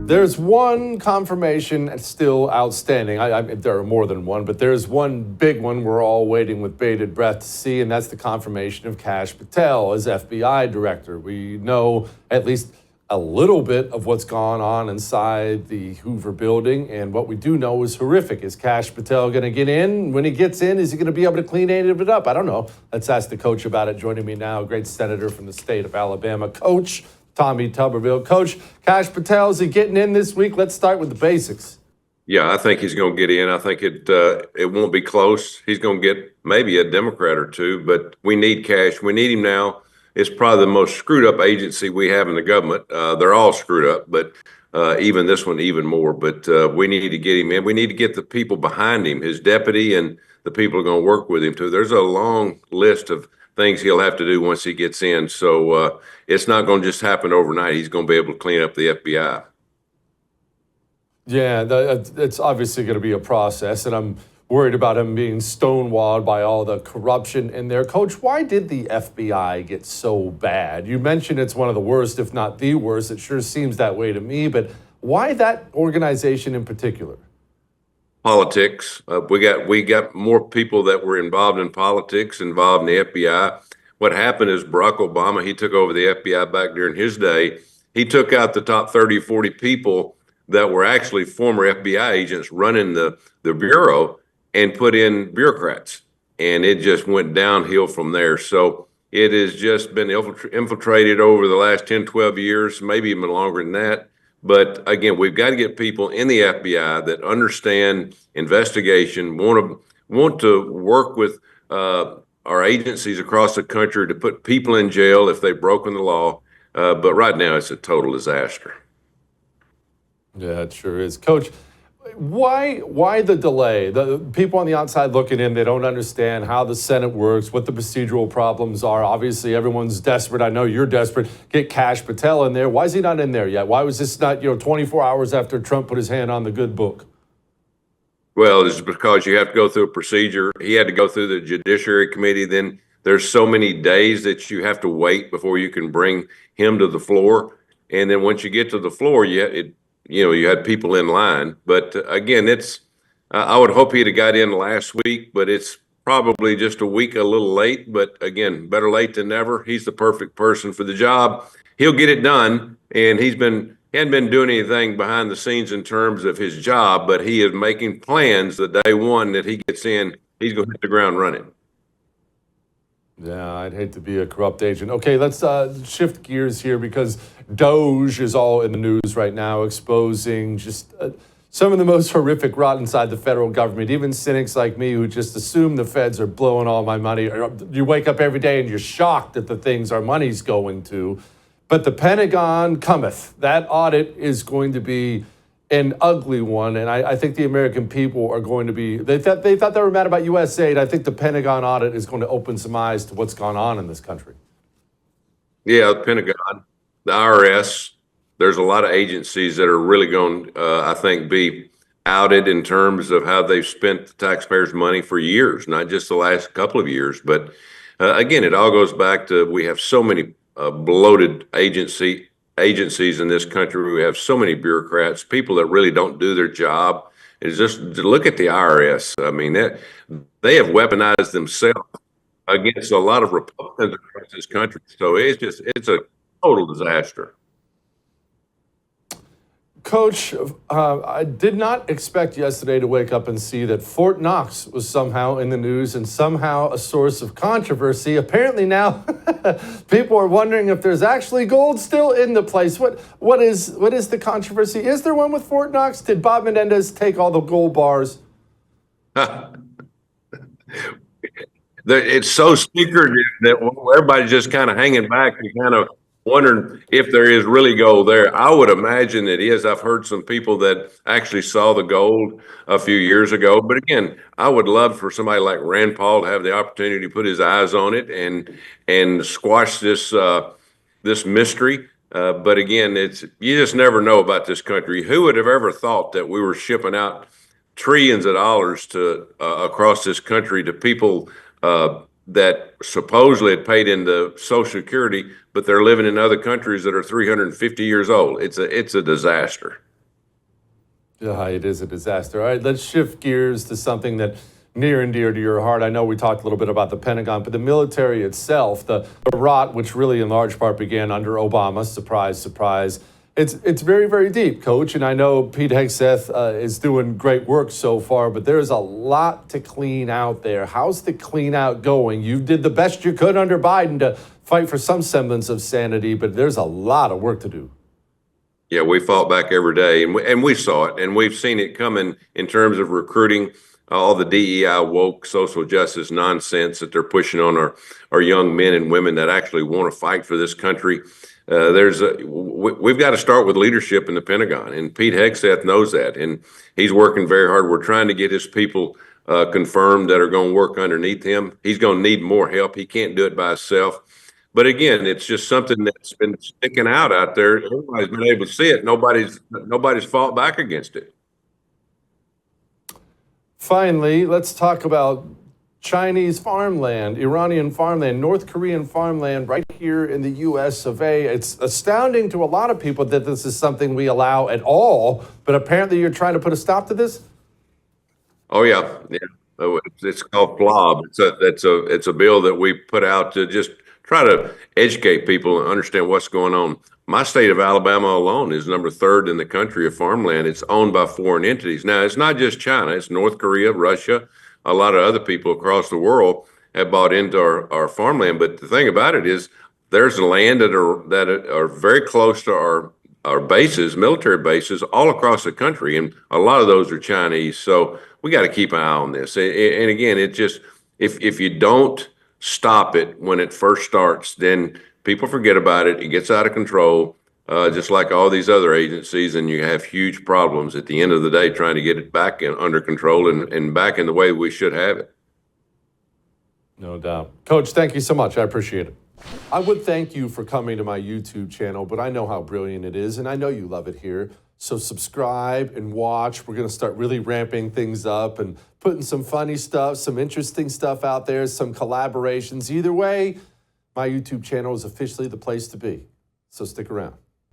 There's one confirmation still outstanding. There are more than one, but there's one big one we're all waiting with bated breath to see, and that's the confirmation of Kash Patel as FBI director. We know at least a little bit of what's gone on inside the Hoover building, and what we do know is horrific. Is Kash Patel going to get in? When he gets in, is he going to be able to clean any of it up? I don't know. Let's ask the coach about it. Joining me now, a great senator from the state of Alabama, Coach Tommy Tuberville. Coach, Kash Patel, is he getting in this week? Let's start with the basics. Yeah, I think he's going to get in. I think it won't be close. He's going to get maybe a Democrat or two, but we need Kash. We need him now. It's probably the most screwed up agency we have in the government. They're all screwed up, but even this one even more. But we need to get him in. We need to get the people behind him, his deputy, and the people who are going to work with him too. There's a long list of things he'll have to do once he gets in. So it's not going to just happen overnight. He's going to be able to clean up the FBI. Yeah, it's obviously going to be a process, and I'm worried about him being stonewalled by all the corruption in there. Coach, why did the FBI get so bad? You mentioned it's one of the worst, if not the worst. It sure seems that way to me, but why that organization in particular? Politics. We got more people that were involved in politics, involved in the FBI. What happened is Barack Obama, he took over the FBI back during his day. He took out the top 30, 40 people that were actually former FBI agents running the bureau and put in bureaucrats. And it just went downhill from there. So it has just been infiltrated over the last 10, 12 years, maybe even longer than that. But again, we've got to get people in the FBI that understand investigation, want to work with our agencies across the country to put people in jail if they've broken the law. But right now, it's a total disaster. Yeah, it sure is. Coach, why the delay? The people on the outside looking in, they don't understand how the Senate works, what the procedural problems are. Obviously, everyone's desperate. I know you're desperate. Get Kash Patel in there. Why is he not in there yet? Why was this not, 24 hours after Trump put his hand on the good book? Well, it's because you have to go through a procedure. He had to go through the Judiciary Committee. Then there's so many days that you have to wait before you can bring him to the floor. And then once you get to the floor, you had people in line. But again, I would hope he'd have got in last week, but it's probably just a week a little late. But again, better late than never. He's the perfect person for the job. He'll get it done. And he hadn't been doing anything behind the scenes in terms of his job, but he is making plans the day one that he gets in, he's going to hit the ground running. Yeah, I'd hate to be a corrupt agent. Okay, let's shift gears here because Doge is all in the news right now, exposing just some of the most horrific rot inside the federal government. Even cynics like me who just assume the feds are blowing all my money. You wake up every day and you're shocked at the things our money's going to. But the Pentagon cometh. That audit is going to be an ugly one, and I think the American people are going to be, they thought they were mad about USAID. I think the Pentagon audit is going to open some eyes to what's gone on in this country. Yeah, the Pentagon, the IRS, there's a lot of agencies that are really going to, I think, be outed in terms of how they've spent the taxpayers' money for years, not just the last couple of years. But again, it all goes back to we have so many bloated agencies in this country. We have so many bureaucrats, people that really don't do their job. It's just look at the IRS. I mean, they have weaponized themselves against a lot of Republicans across this country. So it's a total disaster. Coach, I did not expect yesterday to wake up and see that Fort Knox was somehow in the news and somehow a source of controversy. Apparently now people are wondering if there's actually gold still in the place. What is the controversy? Is there one with Fort Knox? Did Bob Menendez take all the gold bars? It's so secretive that everybody's just kind of hanging back and kind of wondering if there is really gold there. I would imagine it is. I've heard some people that actually saw the gold a few years ago. But again, I would love for somebody like Rand Paul to have the opportunity to put his eyes on it and squash this mystery. But again, you just never know about this country. Who would have ever thought that we were shipping out trillions of dollars to across this country to people that supposedly had paid into Social Security, but they're living in other countries that are 350 years old. It's a disaster. Yeah, it is a disaster. All right, let's shift gears to something that near and dear to your heart. I know we talked a little bit about the Pentagon, but the military itself, the rot, which really in large part began under Obama, surprise, surprise. It's very, very deep, Coach. And I know Pete Hegseth is doing great work so far, but there's a lot to clean out there. How's the clean out going? You did the best you could under Biden to fight for some semblance of sanity, but there's a lot of work to do. Yeah, we fought back every day, and we saw it, and we've seen it coming in terms of recruiting, all the DEI woke social justice nonsense that they're pushing on our young men and women that actually want to fight for this country. We've got to start with leadership in the Pentagon, and Pete Hegseth knows that, and he's working very hard. We're trying to get his people confirmed that are going to work underneath him. He's going to need more help. He can't do it by himself. But again, it's just something that's been sticking out there. Everybody's been able to see it. Nobody's fought back against it. Finally, let's talk about Chinese farmland, Iranian farmland, North Korean farmland right here in the US of A. It's astounding to a lot of people that this is something we allow at all, but apparently you're trying to put a stop to this? Oh yeah. Oh, it's called FLOB. It's a bill that we put out to just try to educate people and understand what's going on. My state of Alabama alone is number 3rd in the country of farmland. It's owned by foreign entities. Now, it's not just China. It's North Korea, Russia. A lot of other people across the world have bought into our farmland. But the thing about it is there's land that are very close to our bases, military bases, all across the country. And a lot of those are Chinese. So we got to keep an eye on this. And again, it just, if you don't stop it when it first starts, then people forget about it. It gets out of control, just like all these other agencies, and you have huge problems at the end of the day trying to get it back under control and back in the way we should have it. No doubt. Coach, thank you so much. I appreciate it. I would thank you for coming to my YouTube channel, but I know how brilliant it is, and I know you love it here. So subscribe and watch. We're going to start really ramping things up and putting some funny stuff, some interesting stuff out there, some collaborations. Either way, my YouTube channel is officially the place to be. So stick around.